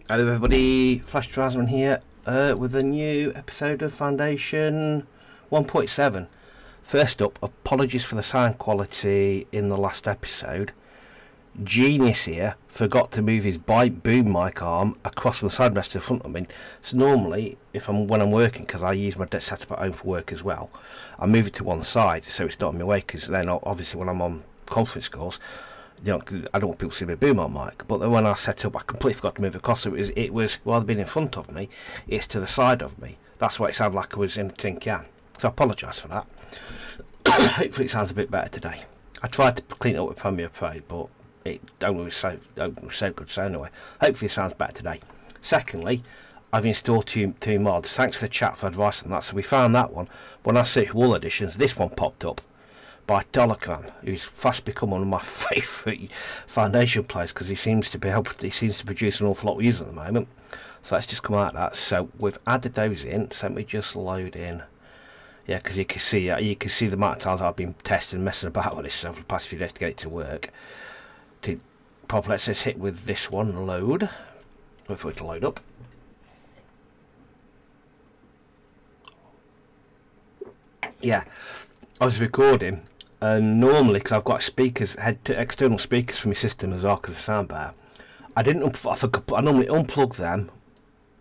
Hello everybody, Flash Drasman here with a new episode of Foundation 1.7. First up, apologies for the sound quality in the last episode. Genius here forgot to move his boom mic arm across from the side rest to the front of me. So normally, when I'm working, because I use my desk setup at home for work as well, I move it to one side so it's not in my way, because then obviously when I'm on conference calls, I don't want people to see my boom on mic. But then when I set up, I completely forgot to move it across. So it was rather than being in front of me, it's to the side of me. That's why it sounded like I was in a tin can. So I apologise for that. Hopefully it sounds a bit better today. I tried to clean it up with Premiere Pro, but it don't was so good. So anyway, hopefully it sounds better today. Secondly, I've installed two mods. Thanks for the chat for advice on that. So we found that one. When I searched wall editions, this one popped up by Tolakrams, who's fast become one of my favourite Foundation players, because he seems to produce an awful lot of users at the moment. So let's just come out of that. So we've added those in. So let me just load in. Yeah, because you can see the amount of times I've been testing, messing about with this over the past few days to get it to work. Let's just hit with this one, load. Wait for it to load up. Yeah, I was recording. And normally, because I've got external speakers for my system as well, because the sound better, I normally unplug them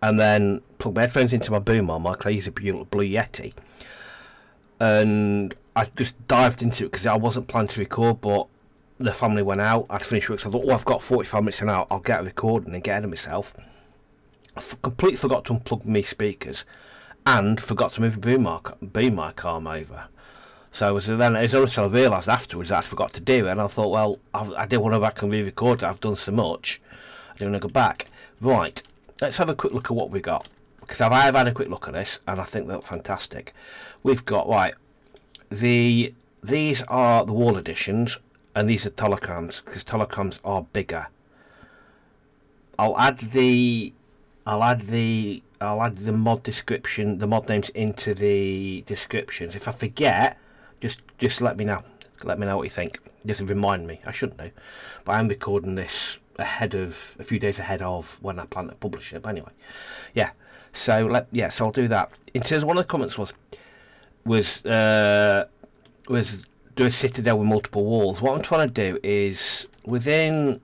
and then plug my headphones into my boom arm. I use a Blue Yeti, and I just dived into it because I wasn't planning to record, but the family went out. I'd finished work, so I thought, I've got 45 minutes now. I'll get a recording and get ahead of myself. I completely forgot to unplug my speakers, and forgot to move the boom mic arm over. So it was only until I realised afterwards that I forgot to do it, and I thought, well, I didn't want to go back and re-record it. I've done so much, I didn't want to go back. Right, let's have a quick look at what we got, because I've had a quick look at this, and I think they look fantastic. We've got, right, these are the wall editions, and these are Tolakrams, because Tolakrams are bigger. I'll add the mod description, the mod names into the descriptions. If I forget, just let me know. Let me know what you think. Just remind me. I shouldn't do, but I'm recording this a few days ahead of when I plan to publish it. But anyway, yeah. So I'll do that. In terms of one of the comments was do a citadel with multiple walls. What I'm trying to do is, within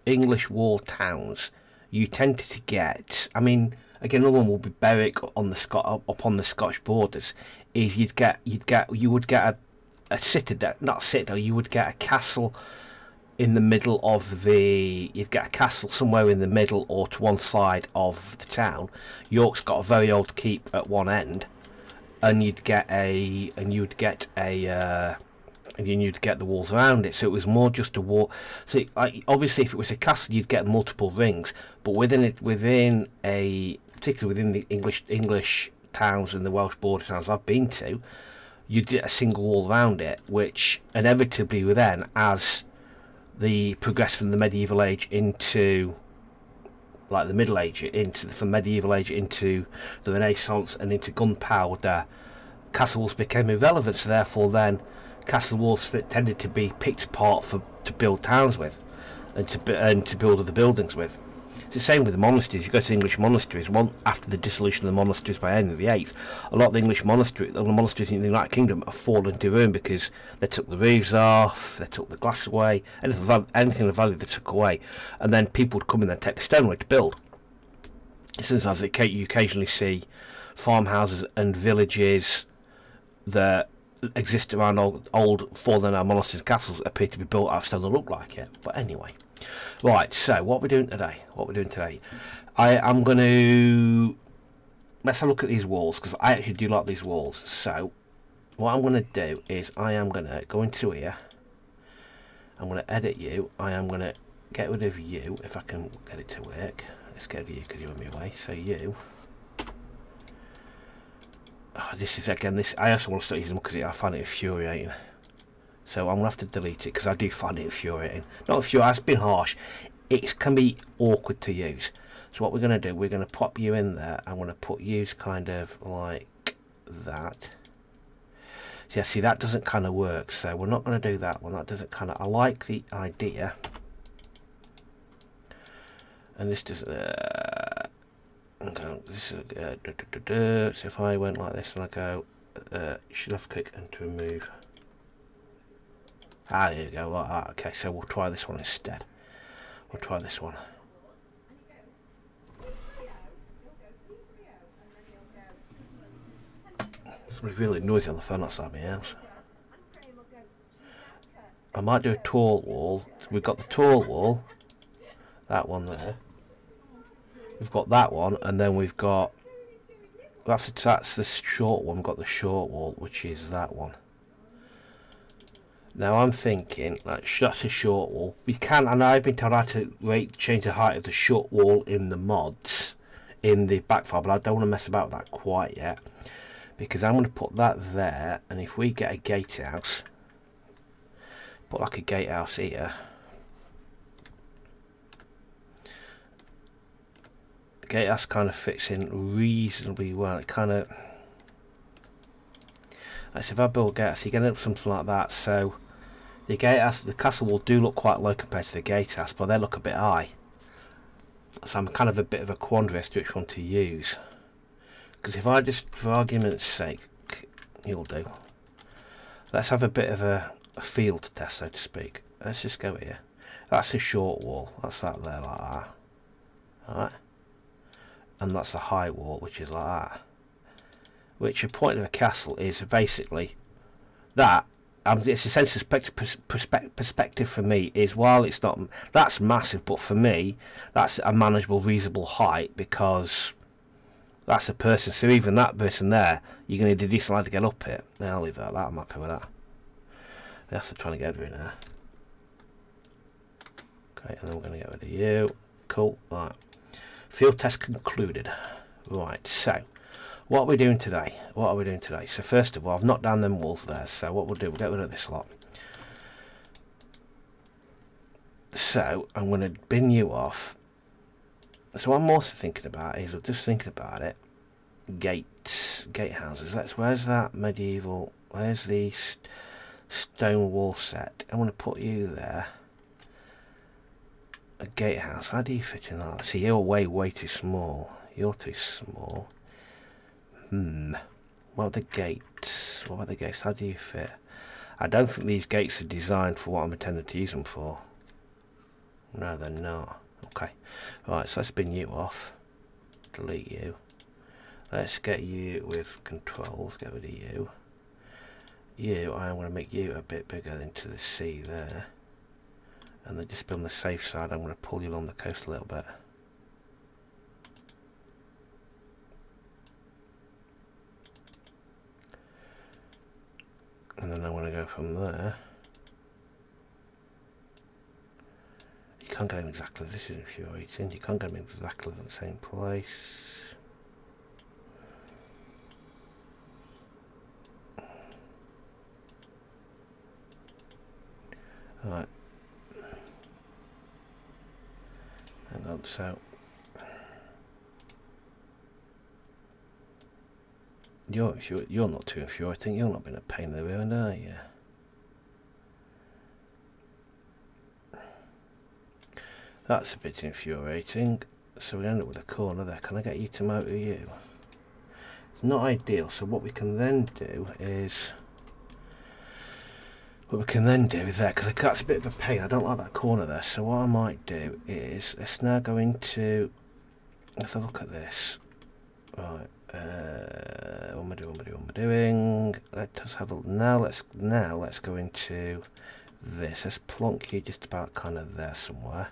English wall towns, you tend to get, I mean, again, another one will be Berwick on the Scottish borders. Is you would get a citadel, not a citadel. You would get a castle in the middle of you'd get a castle somewhere in the middle or to one side of the town. York's got a very old keep at one end, and you'd get the walls around it. So it was more just a wall. So obviously, if it was a castle, you'd get multiple rings, but particularly within the English towns and the Welsh border towns I've been to, you'd get a single wall around it, which inevitably then, as the progress from the medieval age into like the Middle Age, from medieval age into the Renaissance and into gunpowder, castle walls became irrelevant. So therefore, then castle walls that tended to be picked apart to build towns with, and to build other buildings with. It's the same with the monasteries. You go to English monasteries. After the dissolution of the monasteries by Henry VIII, a lot of the English monasteries in the United Kingdom have fallen to ruin because they took the roofs off, they took the glass away, anything of value they took away, and then people would come in and take the stone away to build. Sometimes you occasionally see farmhouses and villages that exist around old fallen down monasteries and castles that appear to be built out of stone that look like it. But anyway, right, so what we're doing today, I am going to, let's have a look at these walls, because I actually do like these walls. So what I'm going to do is I am going to go into here, I'm going to edit you, I am going to get rid of you, if I can get it to work. Let's get rid of you because you're in my way. So you, this is again, I also want to start using them because I find it infuriating. So I'm going to have to delete it because I do find it infuriating. Not infuriating, it's been harsh. It can be awkward to use. So what we're going to do, we're going to pop you in there. I'm going to put you kind of like that. So yeah, see, that doesn't kind of work. So we're not going to do that one. That doesn't kind of, I like the idea. And this doesn't, this is, so if I went like this and I go, should have click and to remove. Ah, there you go, like that. Okay, so we'll try this one instead. We'll try this one. Somebody's really noisy on the phone outside my house. I might do a tall wall. We've got the tall wall, that one there. We've got that one, and then we've got that's the short one. We've got the short wall, which is that one. Now I'm thinking that's a short wall. We can, and I've been told how to change the height of the short wall in the mods in the back file, but I don't want to mess about with that quite yet because I'm going to put that there. And if we get a gatehouse, put like a gatehouse here. The gatehouse kind of fits in reasonably well. It kind of, like, if I build a gatehouse, you get up something like that. So the gatehouse, the castle wall do look quite low compared to the gatehouse, but they look a bit high. So I'm kind of a bit of a quandary as to which one to use. Because if I just, for argument's sake, you'll do. Let's have a bit of a field test, so to speak. Let's just go here. That's a short wall. That's that there, like that. Alright. And that's a high wall, which is like that. Which a point of a castle is basically that. It's a sense of perspective for me. Is while it's not, that's massive, but for me, that's a manageable, reasonable height because that's a person. So even that person there, you're going to need a decent line to get up it. I'll leave that. I'm happy with that. That's trying to get rid of there. Okay, and then we're going to get rid of you. Cool. Right. Field test concluded. Right. So, what are we doing today? So first of all, I've knocked down them walls there. So what we'll do, we'll get rid of this lot. So I'm going to bin you off. So what I'm also thinking about is, I'm just thinking about it. Gatehouses. Where's that medieval? Where's the stone wall set? I want to put you there. A gatehouse. How do you fit in that? See, you're way too small. You're too small. What are the gates? How do you fit? I don't think these gates are designed for what I'm intending to use them for. No, they're not. Okay. Right, so let's bin you off. Delete you. Let's get you with controls. Get rid of you. I'm going to make you a bit bigger into the sea there. And then just be on the safe side, I'm going to pull you along the coast a little bit. And then I want to go from there. You can't get them exactly, this is infuriating, you can't get them exactly in the same place. Alright. Hang on, so you're not too infuriating. You're not been a pain in the rear end, are you? That's a bit infuriating. So we end up with a corner there. Can I get you to motor you? It's not ideal. So what we can then do is there, because that's a bit of a pain. I don't like that corner there. So what I might do is let's now go into. Let's have a look at this. Right. What am I doing? Let's have a let's go into this. Let's plonk you just about kind of there somewhere.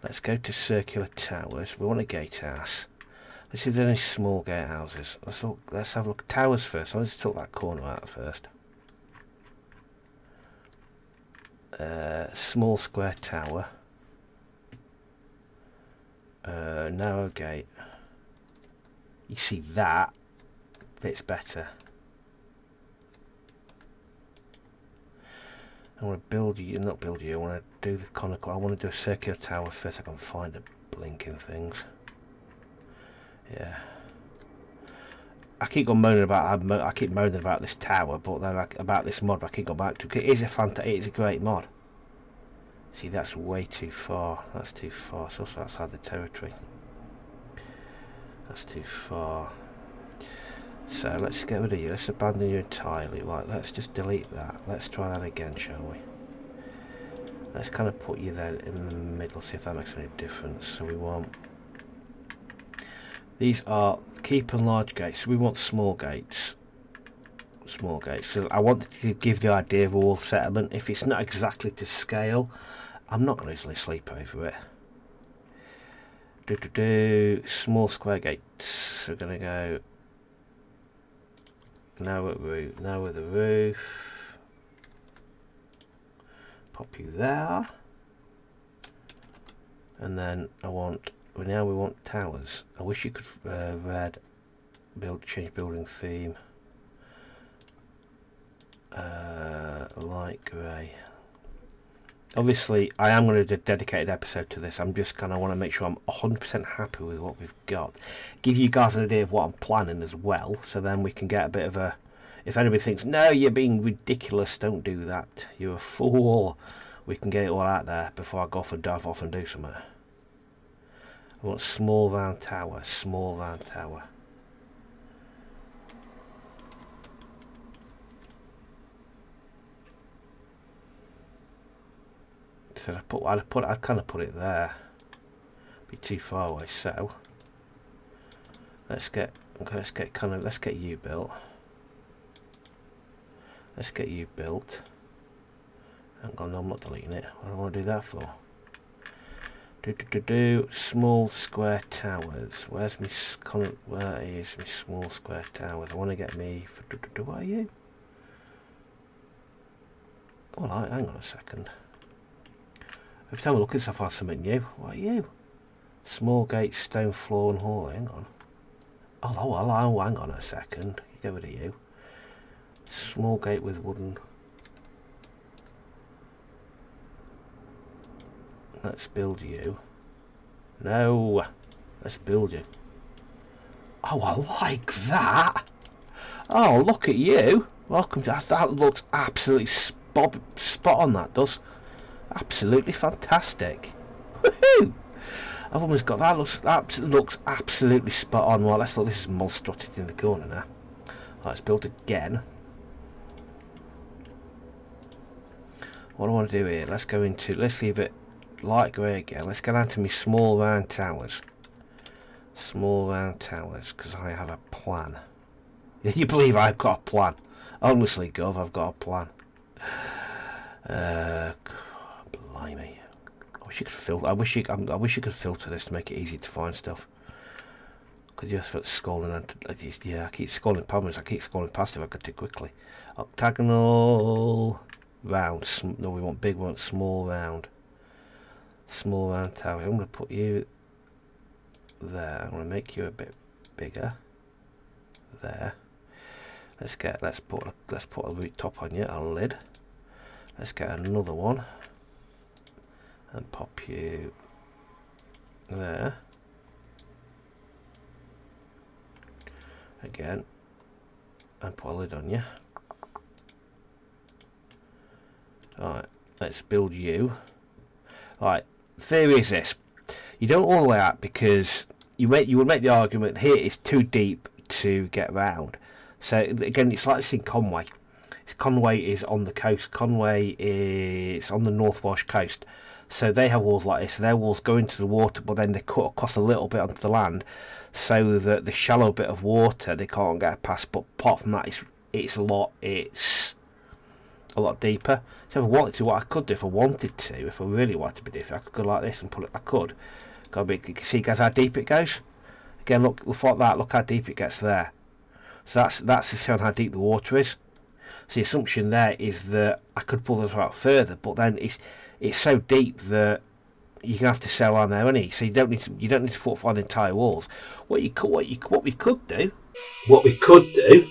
Let's go to circular towers. We want a gatehouse. Let's see if there's any small gatehouses. Let's have a look at towers first. Let's talk that corner out first. Small square tower. Narrow gate. You see that fits better. I want to build you, not build you, I want to do the conical, I want to do a circular tower first. I can find the blinking things. Yeah. I keep on moaning about, I keep moaning about this tower, but then about this mod I keep going back to. It is a great mod. See, that's way too far. That's too far. It's also outside the territory. That's too far. So let's get rid of you. Let's abandon you entirely. Right, let's just delete that. Let's try that again, shall we? Let's kind of put you there in the middle, see if that makes any difference. So we want... These are keep and large gates. So we want small gates. Small gates. So I want to give the idea of a wall settlement. If it's not exactly to scale, I'm not going to easily sleep over it. Small square gates. So we're going to go... Now with the roof. Pop you there. And then I want... Now we want towers. I wish you could change building theme. Light grey. Obviously, I am going to do a dedicated episode to this. I'm just kind of want to make sure I'm 100% happy with what we've got. Give you guys an idea of what I'm planning as well, so then we can get a bit of a... If anybody thinks, no, you're being ridiculous, don't do that. You're a fool. We can get it all out there before I go off and dive off and do something. I want small round tower, small round tower. So I'd kind of put it there. Be too far away. So let's get you built. Let's get you built. Hang on, no, I'm not deleting it. What do I want to do that for? Small square towers. Where is my small square towers? I want to get me. What are you? Oh, hang on a second. Every time I look at stuff, I find something new. What are you? Small gate, stone floor and hall. Hang on. Oh, hang on a second. You get rid of you. Small gate with wooden. Let's build you. No. Let's build you. Oh, I like that. Oh, look at you. Welcome to... That looks absolutely spot on, that does. Absolutely fantastic. Woohoo! I've almost got that. Looks absolutely spot on. Well, let's look. This is monstrosity in the corner now. Let's build again. What do I want to do here? Let's go into... Let's leave it light grey again. Let's go down to my small round towers. Small round towers, because I have a plan. You believe I've got a plan? Honestly, Gov, I've got a plan. Blimey. I wish you could filter. I wish you could filter this to make it easy to find stuff. Because you just scrolling and yeah, I keep scrolling problems. I keep scrolling past if I go too quickly. Octagonal round. No, we want big. We want small round. Small round tower. I'm going to put you there. I'm going to make you a bit bigger. There. Let's put a root top on you. A lid. Let's get another one and pop you there again and put a lid on you. Alright, let's build you. Alright, theory is this. You don't all the way out because you would make the argument here it's too deep to get round. So again, it's like this in Conway. Conway is on the coast. Conway is on the North Welsh coast. So they have walls like this. Their walls go into the water, but then they cut across a little bit onto the land, so that the shallow bit of water they can't get past. But apart from that, it's a lot deeper. So if I wanted to, what I could do if I wanted to, if I really wanted to be different, I could go like this and put it. I could go big. You can see, guys, how deep it goes. Again, look like that. Look how deep it gets there. So that's showing how deep the water is. So the assumption there is that I could pull this out further, but then it's so deep that you're gonna have to sail on there, any. So you don't need to fortify the entire walls. What we could do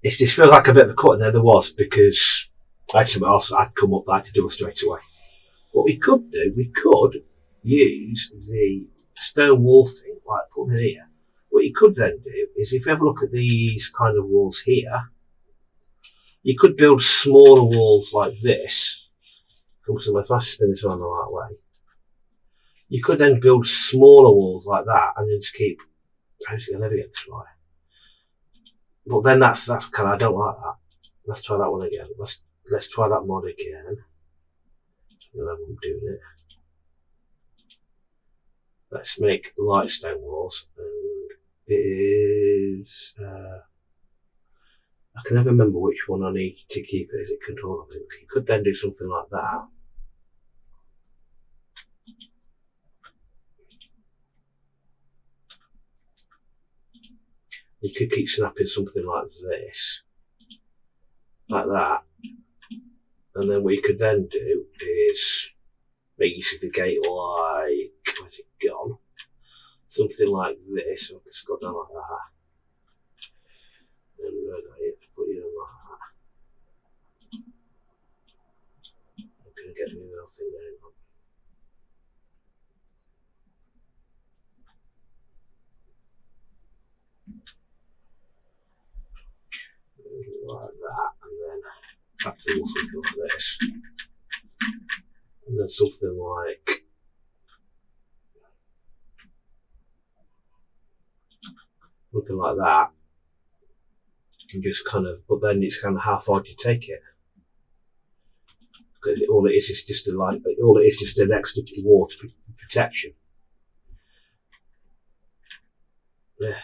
is this feels like a bit of a cut, and there was because I had something else I'd come up that I had to do it straight away. What we could do, we could use the stone wall thing, like put it here. What you could then do is, if you have a look at these kind of walls here, you could build smaller walls like this. If I spin this around the right way, you could then build smaller walls like that, and then just keep I don't think I'll ever get this right. But then that's kind of, I don't like that. Let's try that one again. Let's try that mod again. And then I'm doing it. Let's make light stone walls, and it is. I can never remember which one I need to keep it. Is it control? I think you could then do something like that. You could keep snapping something like this, like that, and then what you could then do is make use of the gate like, where's it gone? Something like this, so it's got down like that. And put it on like that. I'm going to get rid of that thing there. Like that, and then back to something like this. And then something like that, and just kind of, but then it's kind of how far do you take it? Because all it is just an extra wall to protection. Yeah,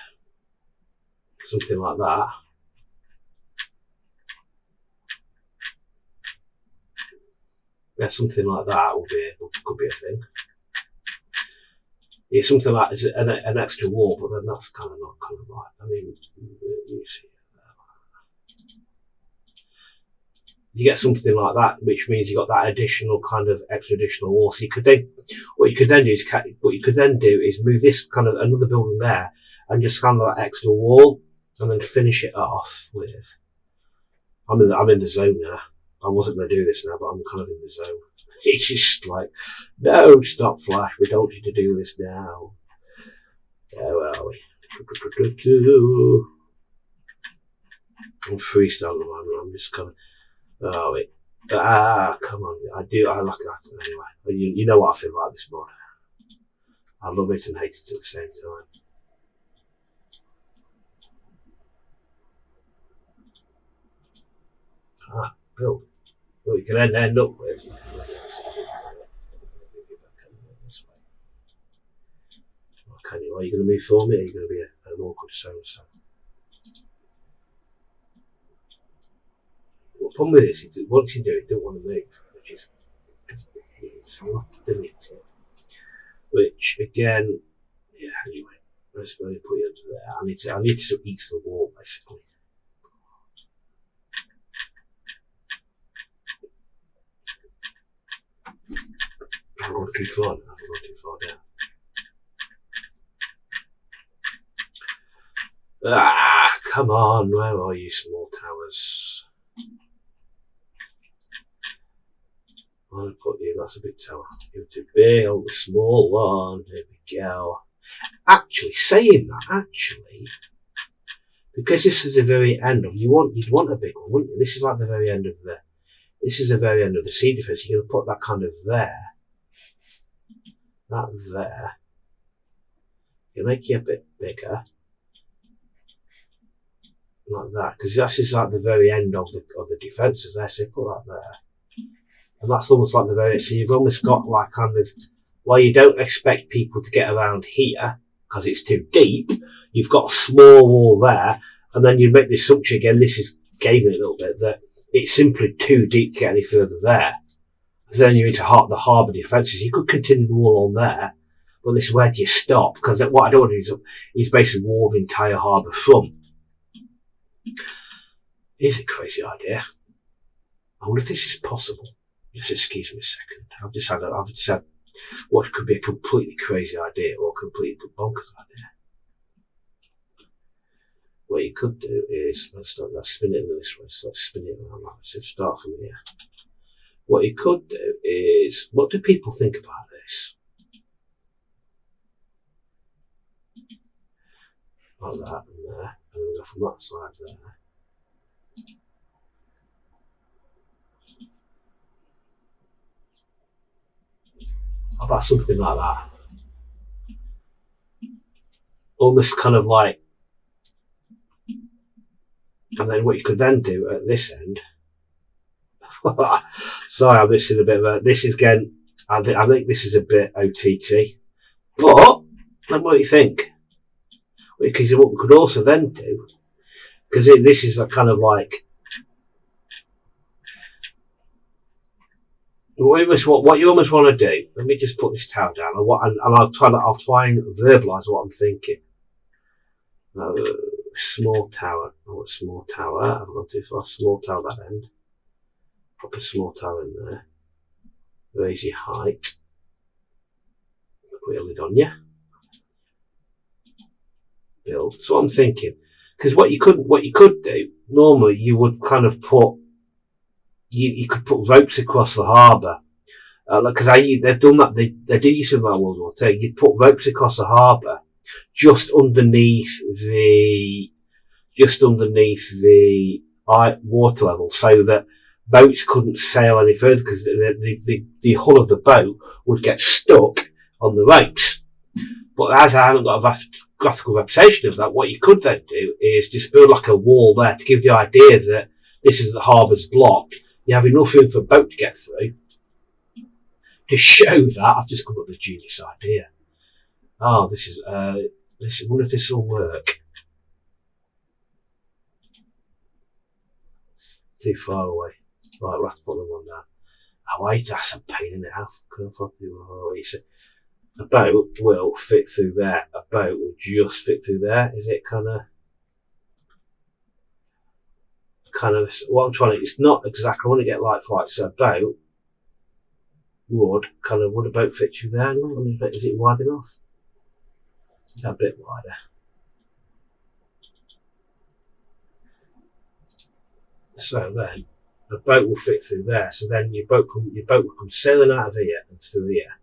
something like that. Yeah, something like that could be a thing. Yeah, something like an extra wall, but then that's kind of not kind of right. I mean, you get something like that, which means you got that additional kind of additional wall. So what you could then do is move this kind of another building there, and just kind of that extra wall, and then finish it off with. I'm in the zone now. I wasn't going to do this now, but I'm kind of in the zone. It's just like, no, stop, Flash. We don't need to do this now. Where are we? I'm freestyling, man. I'm just kind of. Oh wait. Come on. I like that anyway. You know what I feel about this mod. I love it and hate it at the same time. Build. What you can end up with. Are you going to move for me, or are you going to be an awkward so-and-so? The problem with this is that once you do it, you don't want to move, which is so you have to delete it. Which again, yeah. Anyway, let's go and put it there. I need to eat the wall basically. I've gone too far now. I've gone too far down. Come on, where are you, small towers? I'll put you, that's a big tower. You're too big, on the small one, there we go. Actually, saying that, because this is the very end of, you'd want a big one, wouldn't you? This is like the very end of the Cider fence. You're going to put that kind of there. That there. You make it a bit bigger. Like that, because this is like the very end of the defences there, so you put that there. And that's almost like the very, so you've almost got like kind of, while you don't expect people to get around here, because it's too deep, you've got a small wall there, and then you make the assumption again, this is gaming a little bit, that it's simply too deep to get any further there. So then you're into the harbour defences. You could continue the wall on there, but this is where do you stop? Because what I don't want to do is basically wall the entire harbour front. Here's a crazy idea. I wonder if this is possible. Just excuse me a second. I've just had what could be a completely crazy idea or a completely bonkers idea. What you could do is, let's spin it this way. So let's spin it around that. So start from here. What you could do is, what do people think about this? Like that and there. And then go from that side there. How about something like that? almost kind of like, and then what you could then do at this end. Sorry, I'm missing a bit of a. This is again. I think this is a bit OTT, but what do you think? Because what we could also then do, because this is a kind of like what you almost want to do. Let me just put this tower down, and I'll try and verbalise what I'm thinking. Small tower. I want a small tower. I've gone too far. Small tower that end. Pop a small tower in there. Raise your height. Put your lid on you. Build. So what I'm thinking, because what you could do normally, you would kind of put you could put ropes across the harbour, because they've done that. They do use of that World War II. You'd put ropes across the harbour just underneath the water level, so that boats couldn't sail any further, because the hull of the boat would get stuck on the ropes. But as I haven't got a graphical representation of that, what you could then do is just build like a wall there to give the idea that this is the harbour's blocked. You have enough room for a boat to get through. To show that, I've just come up with a genius idea. Oh, this is, I wonder if this will work. Too far away. Right, we'll have to put them on down. Oh, wait, that's a pain in the ass. A boat will fit through there. A boat will just fit through there. Is it kind of what I'm trying to, it's not exactly, I want to get like for like, so a boat would a boat fit through there? Is it wide enough? A bit wider. So then the boat will fit through there. So then your boat will come sailing out of here and through here.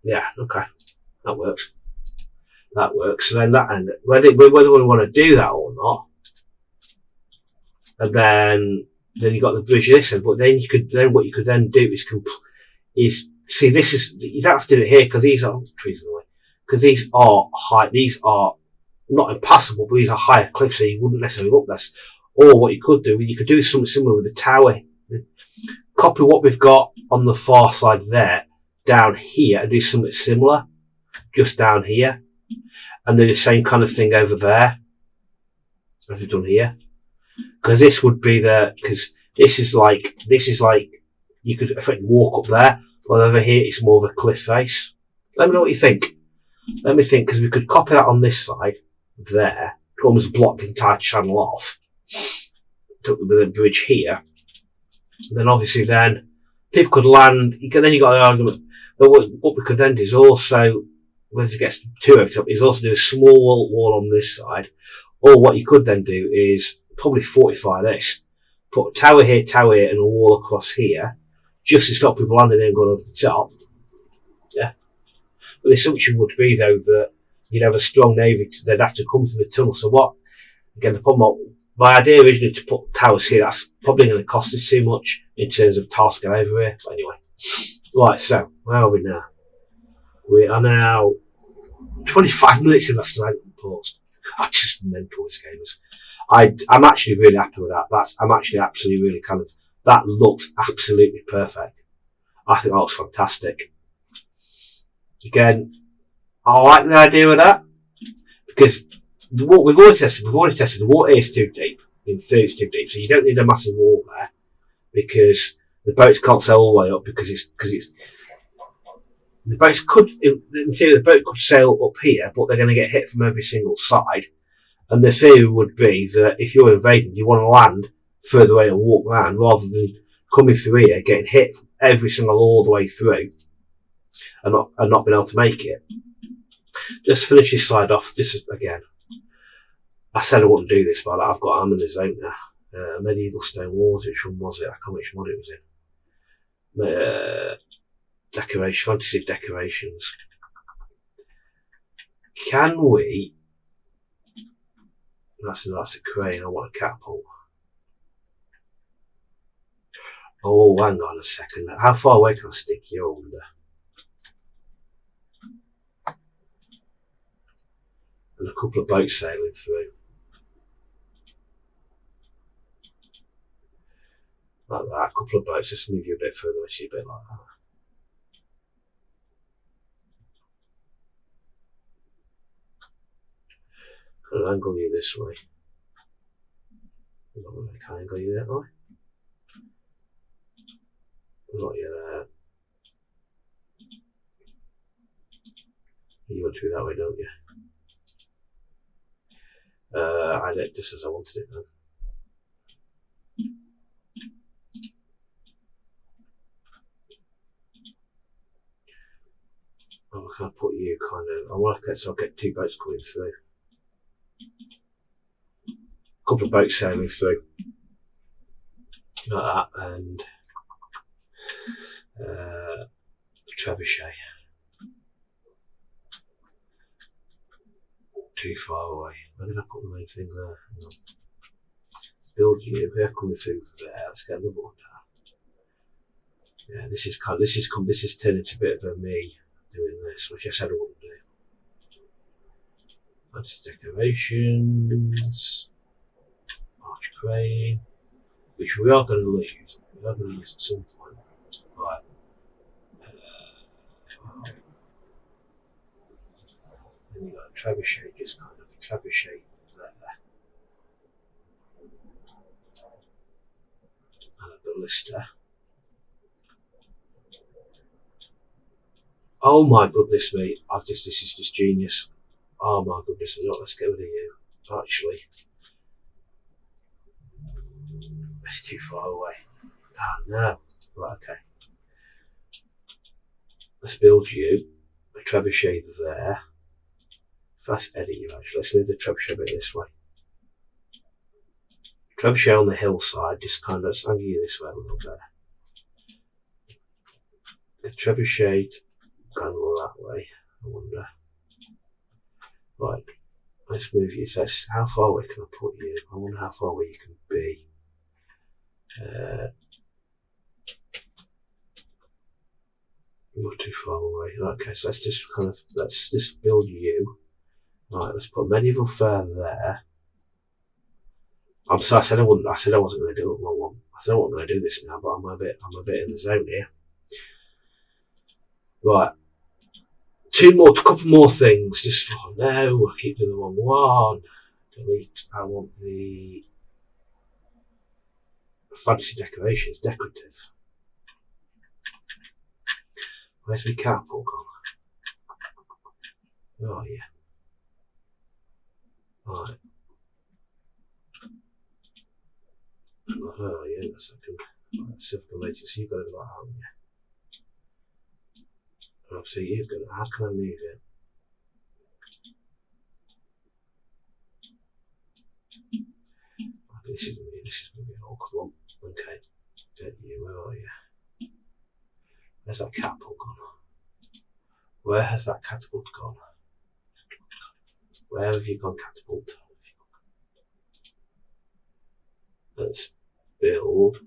Yeah, okay, that works. So then that end, whether we want to do that or not, and then you got the bridge this end. But then what you could then do is see, this is, you don't have to do it here because these are trees in the way, because these are high. These are not impassable, but these are higher cliffs, so you wouldn't necessarily look this. Or what you could do is something similar with the tower. Copy what we've got on the far side there down here and do something similar just down here, and do the same kind of thing over there as we've done here. Because this would be because this is like you could effectively walk up there, but over here it's more of a cliff face. Let me know what you think. Let me think, because we could copy that on this side there, almost block the entire channel off, with a bridge here. And then obviously then people could land. Then you got the argument. But what we could then do is also, when it gets too over top, is also do a small wall on this side. Or what you could then do is probably fortify this. Put a tower here, and a wall across here, just to stop people landing in and going over the top. Yeah. But the assumption would be, though, that you'd have a strong navy, they'd have to come through the tunnel. So what, again, the problem, my idea originally to put towers here, that's probably going to cost us too much in terms of tasking over here. But anyway. Right, so, where are we now? We are now 25 minutes in, that's the pause. I'm just mental, this game is. I'm actually really happy with that. I'm actually absolutely really that looks absolutely perfect. I think that looks fantastic. Again, I like the idea of that, because we've already tested the water is too deep. In theory, it's too deep, so you don't need a massive wall there, because the boats can't sail all the way up, because the boats could, in theory, the boat could sail up here, but they're going to get hit from every single side. And the theory would be that if you're invading, you want to land further away and walk around, rather than coming through here, getting hit from every single all the way through, and not being able to make it. Just finish this side off. This is, again, I said I wouldn't do this, but I've got I'm in the zone now. Medieval stone walls. Which one was it? I can't remember which one it was in. Decoration, fantasy decorations. Can we? That's a crane. I want a catapult. Oh, hang on a second. How far away can I stick you under? and a couple of boats sailing through. Like that, a couple of boats, just move you a bit further, actually, a bit like that. Kind of angle you this way. I'm not really can angle you that way. Not you there. You want to be that way, don't you? I did it just as I wanted it then. Oh, can I put you kind of, I want to get, so I'll get two boats coming through. A couple of boats sailing through. Like that, and trebuchet. Too far away. Where did I put the main thing there? No. Let's build you. We're coming through there. Let's get another one down. Yeah, this is turning into a bit of a me doing this, which I said I wouldn't do. That's decorations. Arch crane, which we are going to lose. We are going to use at some point. Right. Then you've got a trebuchet, just kind of a trebuchet there. And a ballista. Oh my goodness me, this is just genius. Oh my goodness, no, let's get rid of you. Actually. That's too far away. Ah, no. Right, okay. Let's build you a trebuchet there. Let's edit you actually. Let's move the trebuchet a bit this way. Trebuchet on the hillside, just kind of, let's angle you this way a little bit. The trebuchet angle that way, I wonder. Right, let's move you. So how far away can I put you? I wonder how far away you can be. Not too far away. Okay, so let's just build you. Right, let's put medieval fair there. I said I wasn't going to do it. I said I wasn't going to do this now, but I'm a bit in the zone here. Right, a couple more things. Just for no, I keep doing the wrong one. Delete. I want the fancy decorations, decorative. Where's my catapult gone? Oh yeah. Right. Oh yeah, a second. Let's see if I can make it. So you've got to do that, haven't you? Oh, so you've got. How can I move it? This is going to be an awkward one. Okay. Where are you? Where's that catapult gone? Where has that catapult gone? Where have you gone, catapult? Let's build.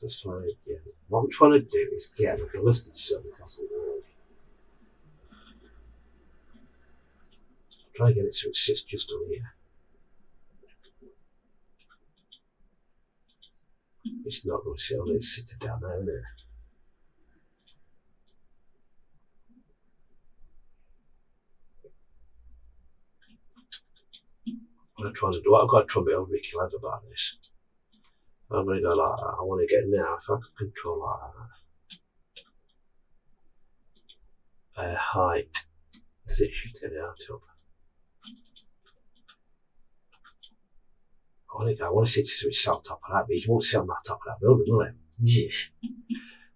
Let's try it again. What I'm trying to do is get a ballistic silver castle wall. Try to get it so it sits just on here. It's not going to sit on it, it's sitting down there, isn't it? What I'm trying to do, I've got to try and be really clever about this. I'm going to go like that. I want to get now, if I can control like that. Height. Does it should get out up? I want to sit so it's sat on top of that, but it won't sit on that top of that building, will it? Yes.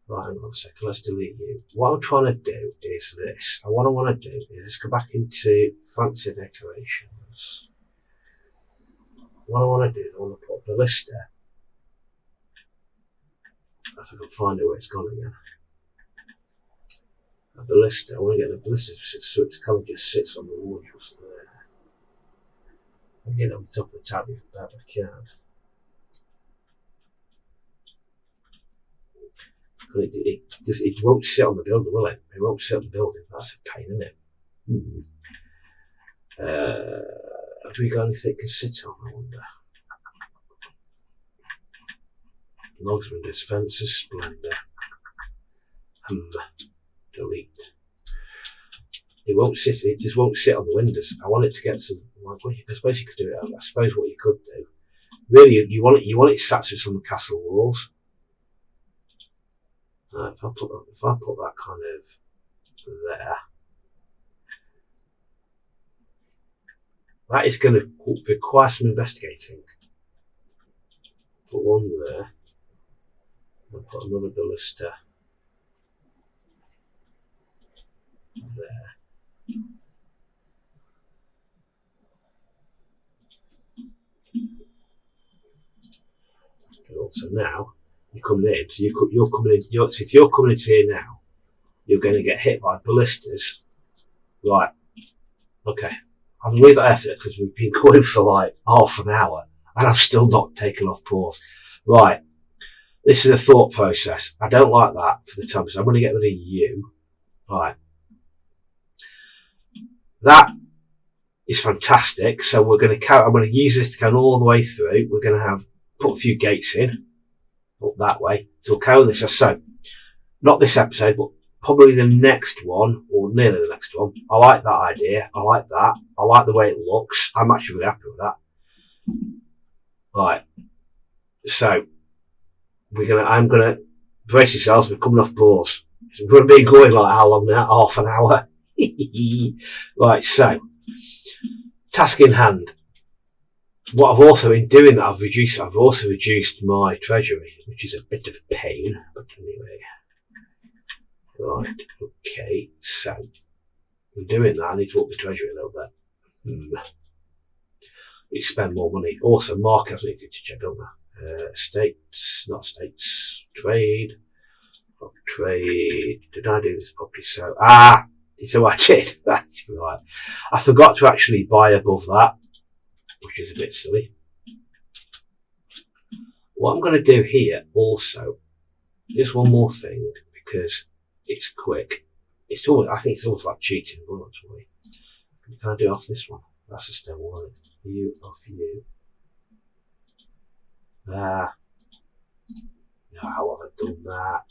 Right, hang on a second, let's delete you. What I'm trying to do is this. What I want to do is let's go back into fancy decorations. What I want to do is I want to put the ballista. If I can find it where it's gone again. A ballista, I want to get the ballista so it kind of just sits on the wall just there. I'm getting on the top of the tab if I can. It won't sit on the building, will it? It won't sit on the building. That's a pain, isn't it? Have we got anything to sit on, I wonder? Logs, windows, fences, splendour. Delete. It just won't sit on the windows. I want it to get some, I suppose you could do it. I suppose what you could do, really, you want it sat so it's on the castle walls. If I put that kind of there, that is going to require some investigating. Put one there, and put another ballista there. And also now you're coming in, so you're coming in. So if you're coming into here now, you're going to get hit by ballistas. Right? Okay. I'll leave it there because we've been going for like half an hour and I've still not taken off pause. Right. This is a thought process. I don't like that for the time, so I'm going to get rid of you. Right. That is fantastic. So I'm going to use this to go all the way through. We're going to put a few gates in up that way. So we'll carry this. So not this episode, but probably the next one, or nearly the next one. I like that idea. I like that. I like the way it looks. I'm actually really happy with that. Right. So I'm gonna brace yourselves. We're coming off pause. We're going to be going like how long now? Half an hour. Right. So task in hand. What I've also been doing that I've also reduced my treasury, which is a bit of a pain, but anyway. Right, okay, so in doing that I need to up the treasury a little bit. Need to spend more money. Also, markets I need to check on that. Trade. Trade. Did I do this properly? So I did. That's right. I forgot to actually buy above that, which is a bit silly. What I'm going to do here also is one more thing, because it's quick. I think it's almost like cheating, actually. Can I do off this one? That's a stone one. You off you. No, how have I done that?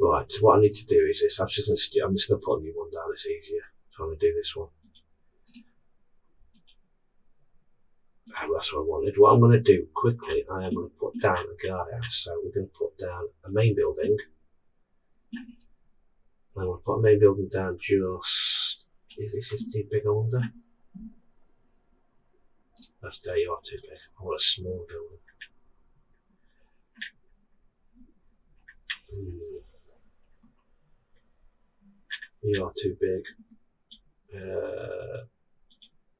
Right, so what I need to do is this. I'm just going to put a new one down. It's easier. So I'm going to do this one. Oh, that's what I wanted. What I'm going to do quickly, I am going to put down a guardhouse. So we're going to put down a main building. I'm going to put a main building down just. Is this too big, I wonder? There you are, too big. I want a small building. You are too big.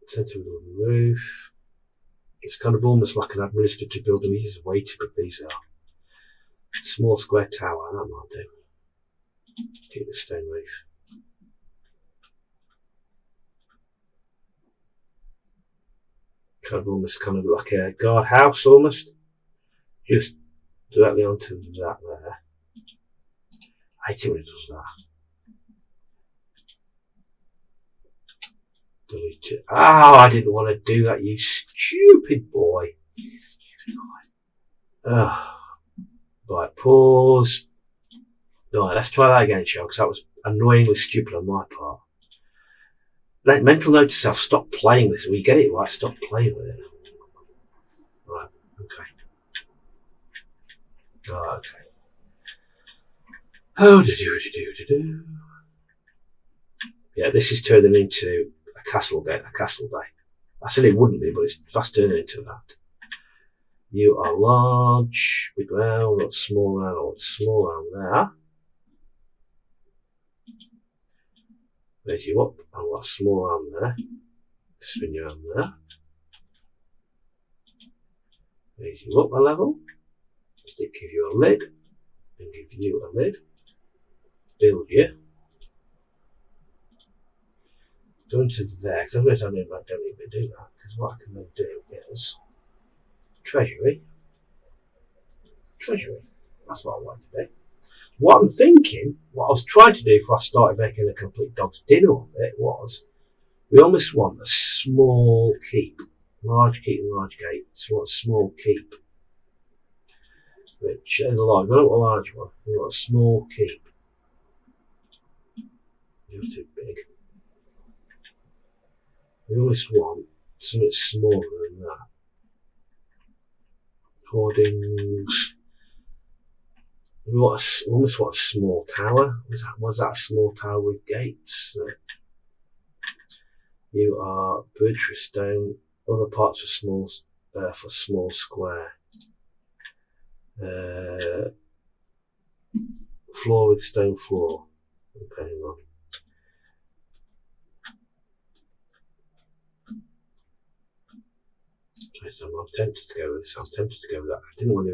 Centre of the roof. It's kind of almost like an administrative building. This is way too big. These are. Small square tower, that might do. Keep the stone roof. Kind of like a guard house almost. Just directly onto that there. I hate it when it does that. Delete it. Oh, I didn't want to do that, you stupid boy. Right, pause. Right, let's try that again, Sean, because that was annoyingly stupid on my part. Mental note to self, stop playing this. When you get it right, stop playing with it. Right, okay. Oh, okay. Oh, do. Yeah, this is turning into a castle day. I said it wouldn't be, but it's fast turning into that. You are large, big round, not small round, or small round there. Raise you up, and what small round there. Spin you around there. Raise you up a level. Give you a lid, and give you a lid. Build you. go into there, because I'm going to tell you I don't even do that, because what I can then do is Treasury. That's what I want to do. What I'm thinking, what I was trying to do before I started making a complete dog's dinner of it was, we almost want a small keep. Large keep and large gate. So we want a small keep. Which is a large, we don't want a large one. We want a small keep. You're too big. We almost want something smaller than that. Hoardings. We almost want a small tower. Was that a small tower with gates? You are bridge for stone. Other parts for small square. Floor with stone floor. Okay, hang on. I'm tempted to go with this. That. I didn't want a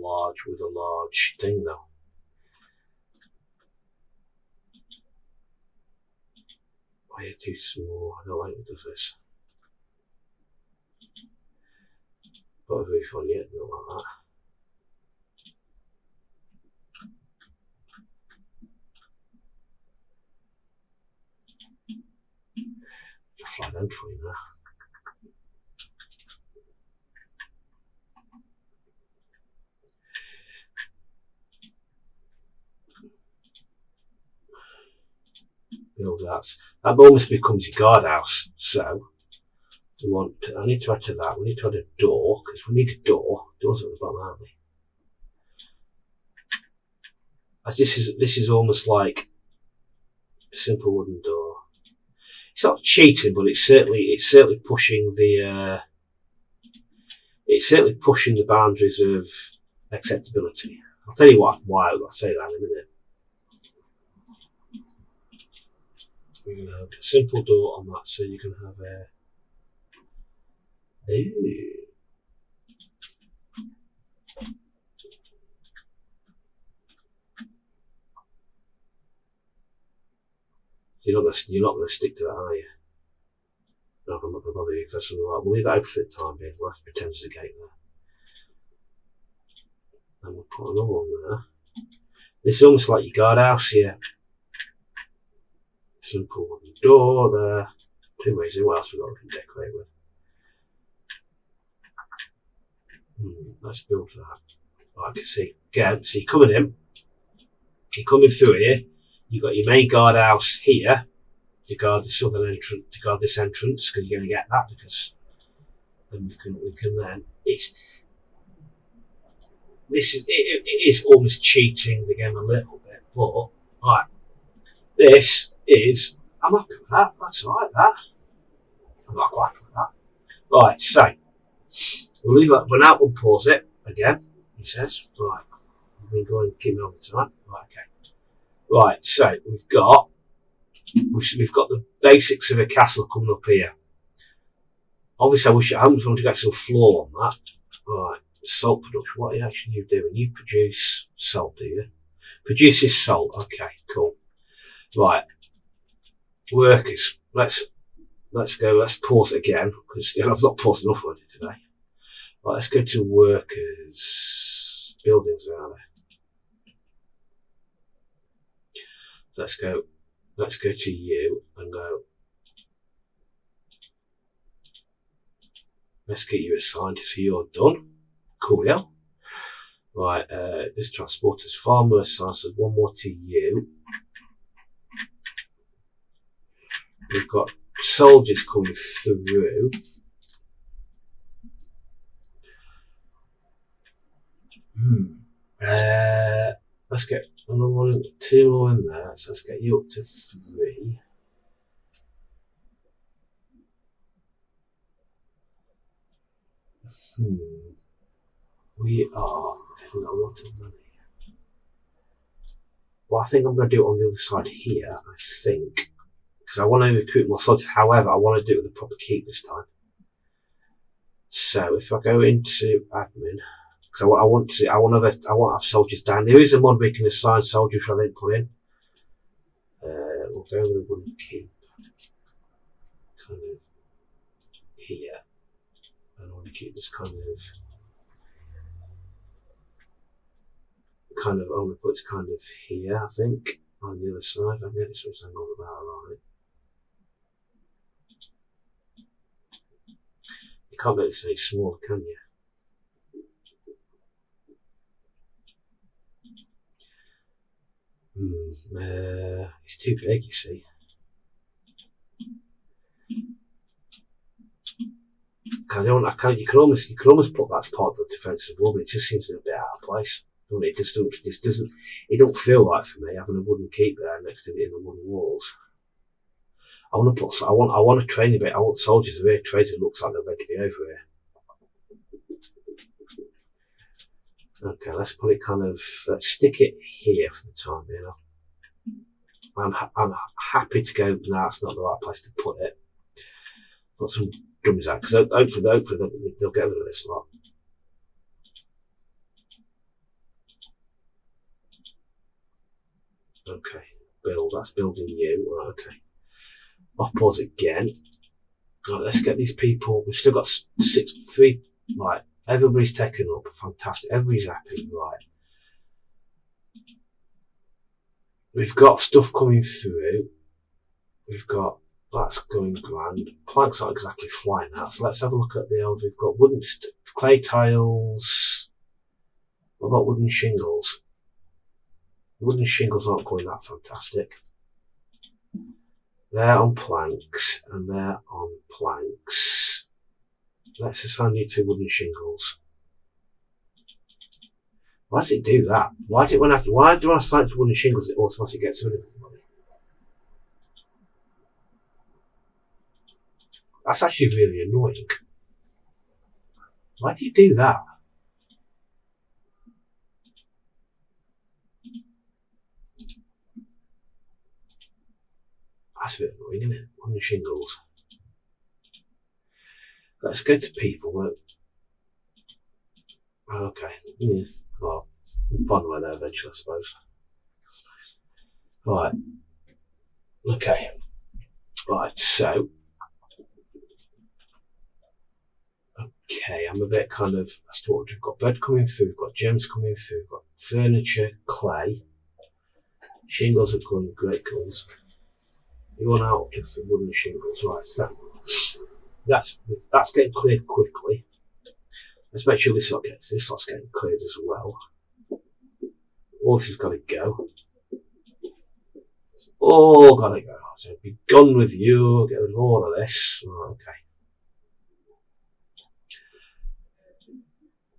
large thing though. Why are you too small? I don't like it does this. But it's really fun yet, not like that. Just fly down for you now. That almost becomes your guardhouse. So I need to add to that. We need to add a door because we need a door. Doors at the bottom, aren't we? As this is almost like a simple wooden door. It's not cheating, but it's certainly pushing the boundaries of acceptability. I'll tell you why I'll say that in a minute. We're going to have a simple door on that, so you can have a. You're not going to stick to that, are you? No, I'm not going to bother you because we'll leave that open for the time being. We'll have to pretend there's a gate there. And we'll put another one there. This is almost like your guardhouse here. Simple wooden door there. Too easy. What else we can decorate with? Let's build that. Right, I can see. Again, so you're coming in. You're coming through here. You've got your main guardhouse here to guard the southern entrance, to guard this entrance, because you're going to get that because then we can then. It is almost cheating the game a little bit, but right. This is, I'm happy with that. That's alright, that. I'm not quite happy with that. Right, so, we'll leave that, but now we'll pause it again, he says. Right, I'm going to go and keep it on the time. Right, okay. Right, so we've got the basics of a castle coming up here. Obviously, I want to get some floor on that. Right, salt production. What are you doing? You produce salt, do you? Produces salt. Okay, cool. Right, workers. Let's go. Let's pause it again because I've not paused enough already today. Right, let's go to workers. Buildings are there. Let's go to you and go. Let's get you assigned so you're done. Cool, yeah. Right, this transporter's farmer assigned, so one more to you. We've got soldiers coming through. Let's get another one, two more in there. So let's get you up to 3. We are getting a lot of money. Well, I think I'm going to do it on the other side here. I think because I want to recruit more soldiers. However, I want to do it with a proper keep this time. So if I go into admin. Because I want to have soldiers down. There is a mod we can assign soldiers I didn't put in. We'll go with a wooden keep. kind of here, and I want to keep this kind of I want to put it kind of here, I think, on the other side. I get it switched angle about right. You can't really say small, can you? It's too big, you see. You can almost put that as part of the defensive wall, but it just seems a bit out of place. It just doesn't. It don't feel right for me having a wooden keep there next to it in the wooden walls. I want a training bit. I want soldiers to be trained who looks like they're ready to be over here. Okay, let's put it let's stick it here for the time being. I'm happy to go. No, that's not the right place to put it. Put some dummies out because hopefully they'll get rid of this lot. Okay, build. That's building you. Right, okay. I'll pause again. Right, let's get these people. We've still got 3. Right, everybody's taken up. Fantastic. Everybody's happy. Right. We've got stuff coming through. That's going grand. Planks aren't exactly flying out. So let's have a look at the old. We've got wooden clay tiles. We've got wooden shingles. Wooden shingles aren't going that fantastic. They're on planks, and they're on planks. Let's assign you to wooden shingles. Why does it do that? Why do I assign it to wooden shingles? It automatically gets rid of everybody. That's actually really annoying. Why do you do that? That's a bit annoying, isn't it? On the shingles. Let's go to people. Okay. Yeah. Well, we'll find the way there eventually, I suppose. Right. Okay. Right, so. Okay, I'm a bit that's what we've got. Bread coming through, we've got gems coming through, we've got furniture, clay. Shingles are going great guns. You want out to the wooden shingles, right? So that's getting cleared quickly. Let's make sure this lot's getting cleared as well. All this has got to go. It's all got to go. So be gone with you. Get rid of all of this. Oh, okay.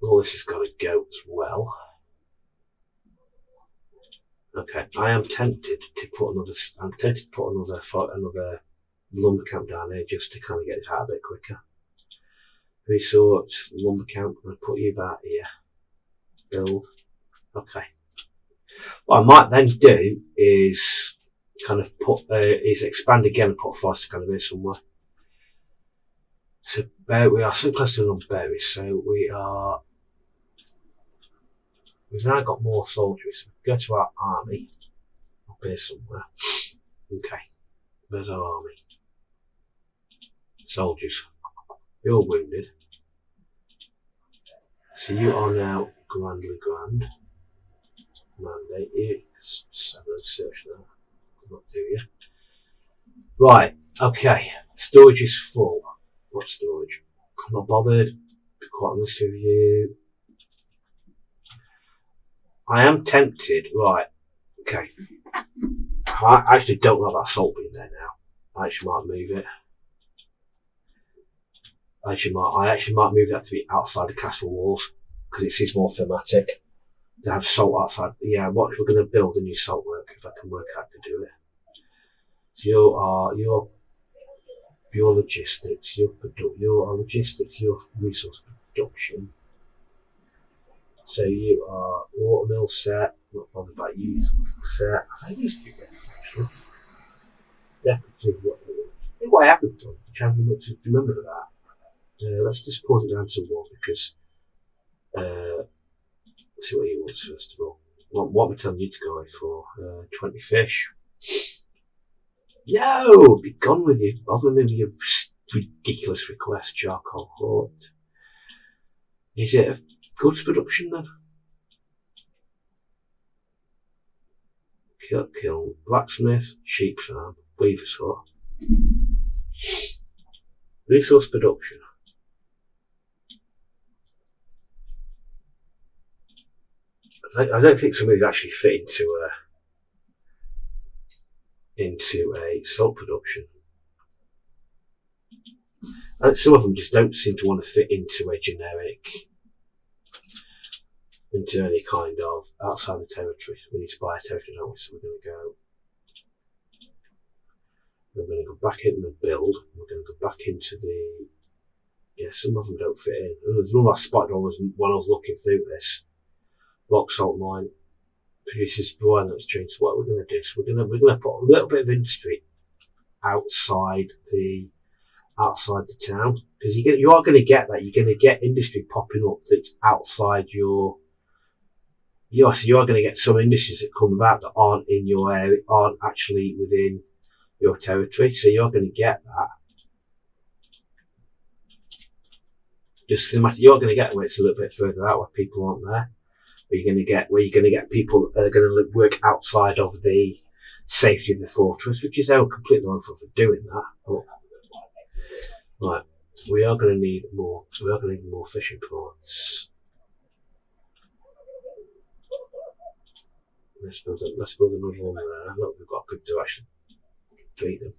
All this has got to go as well. Okay, I am tempted to put another lumber camp down here just to kind of get it out a bit quicker. Resort, lumber camp, I'm going to put you back here. Build. Okay. What I might then do is expand again and put a forest kind of here somewhere. So we are so close to enough berries, so we've now got more soldiers. Go to our army up here somewhere. Okay, there's our army. Soldiers, you're wounded. So you are now grandly grand. Mandate you. Just have a search there. Not do you? Right, okay. Storage is full. What storage? I'm not bothered. To be quite honest with you. I am tempted, right, okay. I actually don't like that salt being there now. I actually might move it. I actually might move that to be outside the castle walls because it seems more thematic to have salt outside. Yeah, what we're going to build a new salt work if I can work out to do it. So your logistics, your resource production. So you are watermill set, not bothered about you set. I used to do that actually. Decorative what I haven't done, which I haven't looked to remember that. Let's just pause it down to 1 because let's see what he wants first of all. What we're telling you to go for 20 fish. No, be gone with you. Bother me with your ridiculous request, charcoal hut. Is it a goods production then? Kiln, blacksmith, sheep farm, weaver's hut. Resource production. I don't think somebody's actually fit into a salt production. Some of them just don't seem to want to fit into a generic, into any kind of outside the territory. We need to buy a territory, don't we? So we're going to go back into the build. We're going to go back into the, some of them don't fit in. There's one I spotted when I was looking through this. Rock salt mine produces brine that's changed. What we're going to do is we're going to put a little bit of industry outside the town, because you are going to get that. You're going to get industry popping up that's outside your. You are going to get some industries that come about that aren't in your area, aren't actually within your territory. So you're going to get that. Just no matter, you're going to get where it's a little bit further out, where people aren't there. Where you're going to get people that are going to work outside of the safety of the fortress, which is they're completely wrong for doing that. But, right, we are going to need more. So we are going to need more fishing ports. Let's build another one there. Look, we've got good to actually feed them.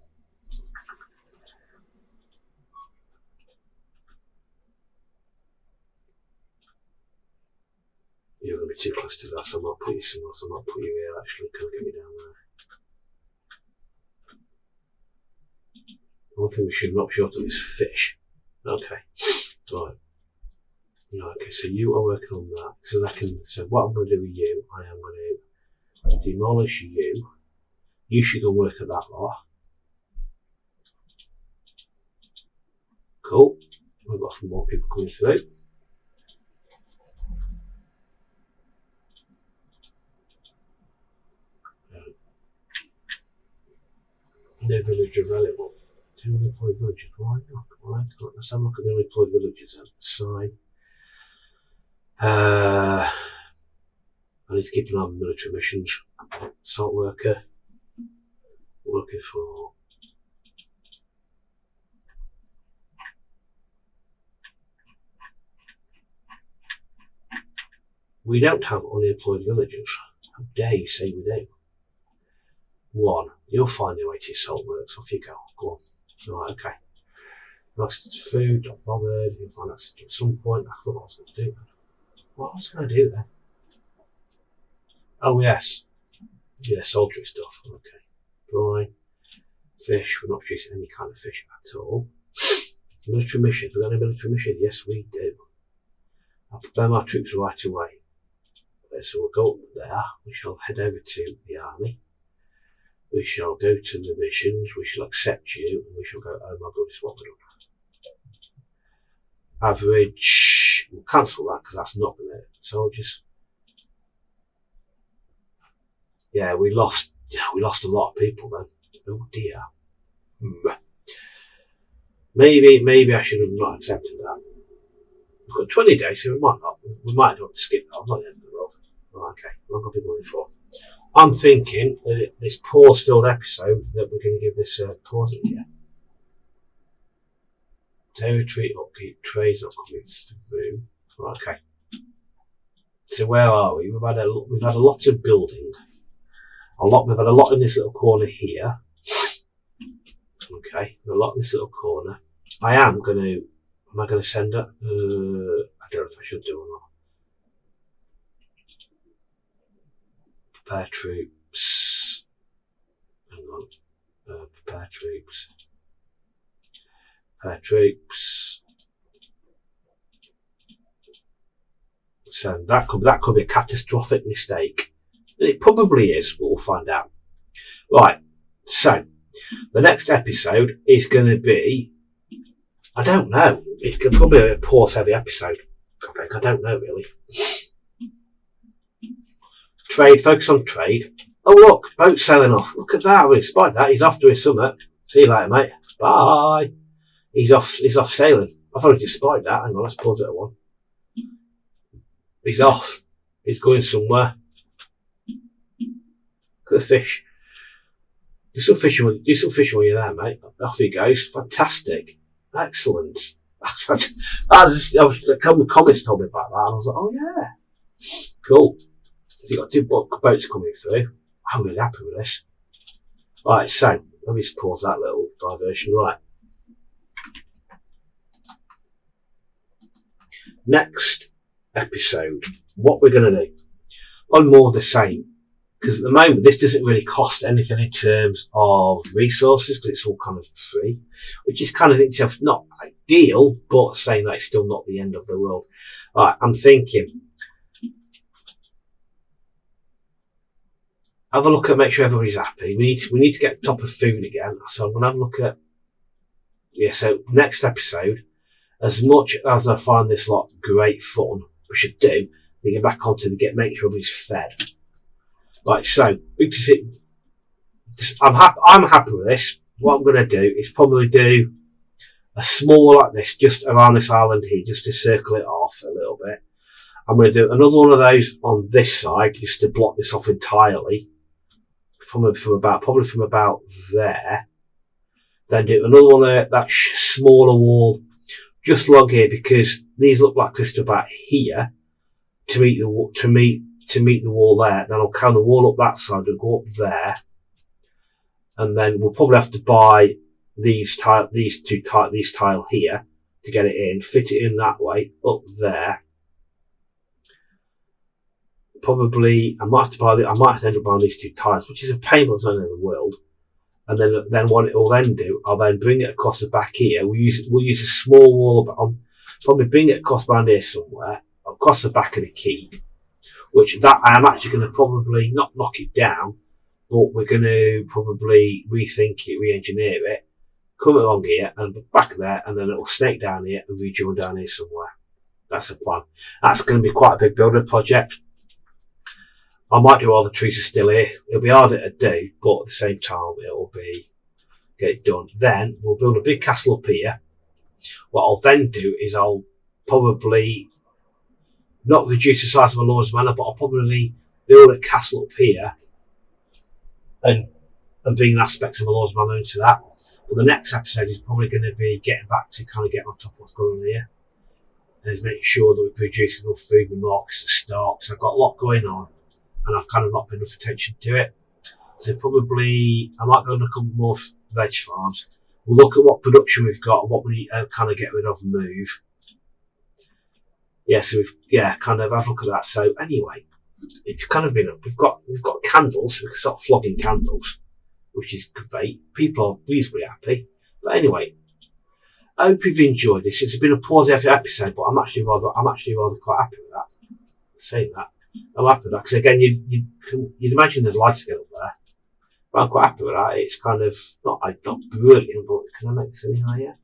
You're going to be too close to that, so I might put you somewhere else. I might put you here actually. Can I get me down there? One thing we should not short of is fish. Okay. Right. Okay, so you are working on that. So what I'm going to do with you, I am going to demolish you. You should go work at that lot. Cool. We've got some more people coming through. No village available. Do unemployed villagers? Why not? Let's have a look at the unemployed villagers and sign. I need to keep an eye on military missions. Salt worker. Looking for. We don't have unemployed villagers. How dare you say we do? One, you'll find your way to your salt works. Off you go. Go on. Right, okay. Access to food, not bothered. You'll find access to at some point. I thought I was going to do that. What was I going to do then? Oh, yes. Yeah, soldiery stuff. Okay. Fine. Fish. We're not producing any kind of fish at all. Military missions. We've got any military missions? Yes, we do. I'll prepare my troops right away. So we'll go up there. We shall head over to the army. We shall go to the missions. We shall accept you. And we shall go, oh my goodness, what we're doing. Average. We'll cancel that because that's not going to soldiers. Yeah, we lost a lot of people then. Oh dear. Maybe I should have not accepted that. We've got 20 days, so we might have to skip that. I'm not the end of the world. Oh, okay, what have I been looking for? I'm thinking that this pause-filled episode that we're going to give this pause in here. Territory upkeep, trades not coming through. Okay. So where are we? We've had a lot of building. We've had a lot in this little corner here. Okay, a lot in this little corner. Am I going to send her? I don't know if I should do or not. Prepare troops. Hang on. Prepare troops. Prepare troops. So that could be a catastrophic mistake. And it probably is, but we'll find out. Right. So the next episode is going to be, I don't know. It's going to probably be a pause-heavy episode. I think. I don't know really. Trade, focus on trade. Oh look, boat's sailing off. Look at that, I really spotted that. He's off doing something. See you later, mate. Bye. He's off sailing. I've already just spotted that. Hang on, let's pause it at one. He's off. He's going somewhere. Look at the fish. Do some fishing when you're there, mate. Off he goes. Fantastic. Excellent. Comments told me about that, and I was like, oh yeah. Cool. Has he got 2 boats coming through? I'm really happy with this. Right, so let me just pause that little diversion. Right. Next episode, what we're going to do, on more of the same, because at the moment this doesn't really cost anything in terms of resources, because it's all kind of free, which is kind of in itself not ideal, but saying that it's still not the end of the world. Right, I'm thinking, have a look at, make sure everybody's happy. We need to get top of food again, so I'm going to have a look at, so next episode, as much as I find this lot great fun, we should do, we get back onto make sure everybody's fed. Right, so I'm happy with this. What I'm going to do is probably do a small like this just around this island here, just to circle it off a little bit. I'm going to do another one of those on this side, just to block this off entirely, from about there. Then do another one there, that smaller wall, just along here, because these look like just about here to meet the wall there. Then I'll count the wall up that side and go up there, and then we'll probably have to buy these tile here to get it in, fit it in that way up there. Probably I might have to end up buying these 2 tiles, which is a painful zone in the world. And then what it will then do, I'll then bring it across the back here. We'll use a small wall, but I'll probably bring it across around here somewhere, across the back of the keep, which that I am actually going to probably not knock it down, but we're going to probably rethink it, re-engineer it, come along here and back there, and then it will snake down here and rejoin down here somewhere. That's the plan. That's going to be quite a big building project. I might do all the trees are still here. It'll be harder to do, but at the same time, it'll be get it done. Then we'll build a big castle up here. What I'll then do is I'll probably not reduce the size of a Lord's Manor, but I'll probably build a castle up here and bring aspects of a Lord's Manor into that. But the next episode is probably going to be getting back to kind of getting on top of what's going on here. And is making sure that we produce enough food and markets to start. Because I've got a lot going on, and I've kind of not paid enough attention to it. So probably I might build a couple more veg farms. We'll look at what production we've got and what we kind of get rid of and move. Yeah, so kind of have a look at that. So anyway, it's kind of been up. We've got candles, so we can start flogging candles, which is great. People are reasonably happy. But anyway, I hope you've enjoyed this. It's been a pause every episode, but I'm actually rather quite happy with that. Saying that, I'm happy with that, because again, you'd imagine there's lights again up there. But I'm quite happy with that. It's kind of not brilliant, but can I make this any higher?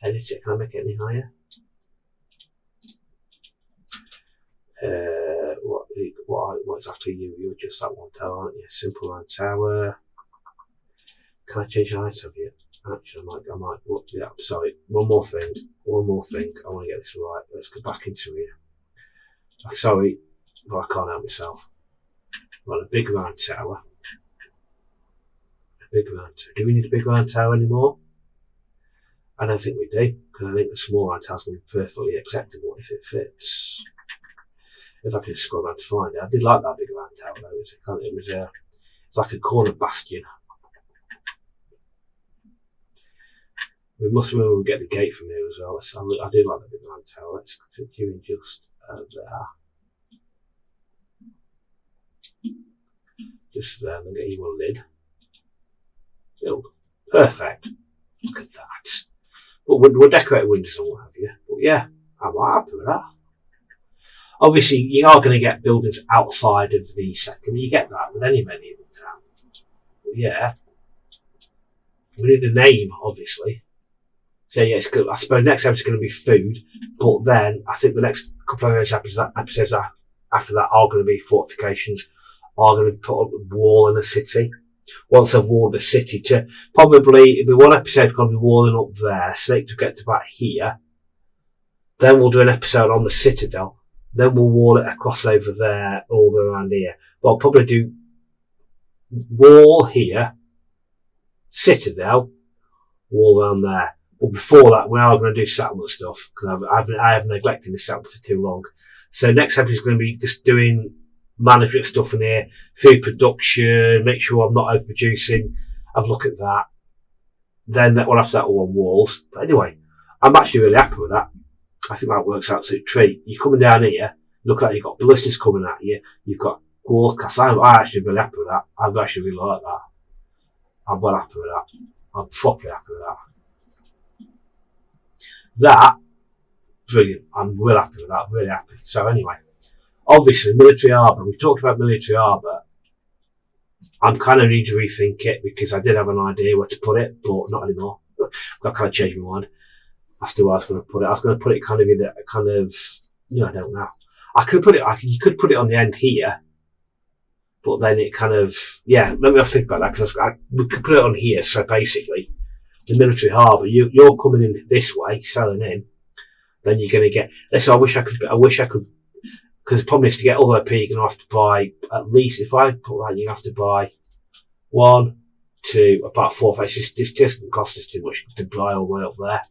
Edit it. Can I make it any higher? What exactly you're just that one tower, aren't you? Simple round tower. Can I change the height of you? Actually, I might. Yeah, sorry. One more thing. I want to get this right. Let's go back into here. Sorry, but I can't help myself. Well, a big round tower. Do we need a big round tower anymore? I don't think we do, because I think the small round tower is going to be perfectly acceptable if it fits. If I can scroll down to find it. I did like that big round tower though. It's like a corner bastion. We must remember we get the gate from here as well. I do like that big round tower. Let's continue just there. Just there, and then get you a lid. Build. Perfect. Look at that. But we'll decorate windows and what have you. But yeah, I'm happy with that. Obviously, you are going to get buildings outside of the settlement. You get that with any many of them town. But yeah, we need a name, obviously. So yeah, it's good. I suppose next episode is going to be food, but then I think the next couple of episodes after that are going to be fortifications. are going to put up a wall in the city. Once they've walled the city to probably, it'll be one episode going to be walling up there, so they can get to about here. Then we'll do an episode on the Citadel. Then we'll wall it across over there, all around here. But I'll probably do wall here, Citadel, wall around there. But before that, we are going to do settlement stuff, because I have neglected this settlement for too long. So next episode is going to be just doing management stuff in here, food production, make sure I'm not overproducing, have a look at that. Then we'll have that all on walls. But anyway, I'm actually really happy with that. I think that works out to a treat. You're coming down here, look like you've got ballistas coming at you, you've got wall casts. I'm actually really happy with that. I'm actually really like that. I'm well happy with that. I'm properly happy with that. That, brilliant. I'm really happy with that. Really happy. So anyway, obviously, Military Harbour. We talked about Military Harbour. I'm kind of need to rethink it because I did have an idea where to put it, but not anymore. I kind of changed my mind as to where I was going to put it. I was going to put it kind of in a kind of, I don't know. I could put it. You could put it on the end here, but then it kind of, let me have to think about that because we could put it on here. So basically, the Military Harbour, you're coming in this way, selling in, then you're going to get. So I wish I could, because the problem is to get all the way up here, you're going to have to buy at least. If I put that, you have to buy 1, 2, about 4, 5. This just doesn't cost us too much to buy all the way up there.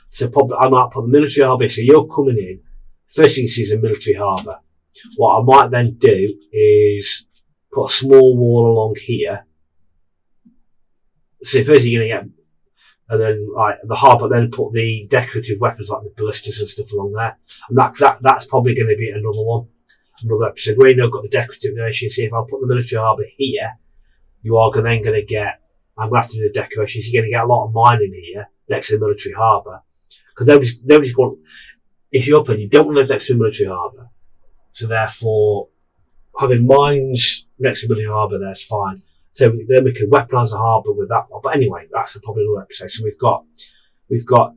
So probably I might put the Military Harbour. So you're coming in. First thing you see is a Military Harbour. What I might then do is put a small wall along here. So first you're going to get, and then like the harbour, then put the decorative weapons like the ballistas and stuff along there. And that's probably going to be another episode where you've got the decorative decorations. See if I put the Military Harbour here, you are then going to get. I'm going to have to do the decorations. You're going to get a lot of mining here next to the Military Harbour because nobody's going. If you're up and you don't want to live next to the Military Harbour, so therefore having mines next to the Military Harbour there's fine. So then we can weaponise the harbour with that one. But anyway, that's probably another episode. So we've got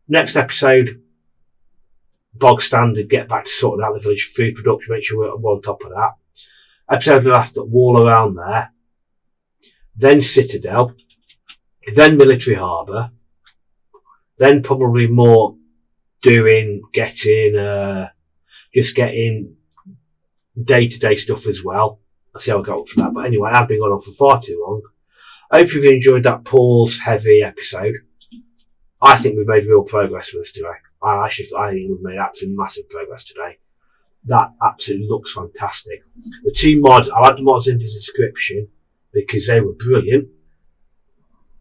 next episode, bog standard, get back to sorting out the village food production, make sure we're on top of that. Episode after, wall around there. Then Citadel. Then Military Harbour. Then probably more getting day-to-day stuff as well. I'll see how I go up for that. But anyway, I've been going on for far too long. I hope you've enjoyed that Paul's Heavy episode. I think we've made real progress with this today. I think we've made absolutely massive progress today. That absolutely looks fantastic. The 2 mods, I like the mods in the description because they were brilliant.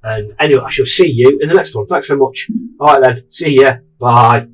And anyway, I shall see you in the next one. Thanks very much. Alright then, see ya. Bye.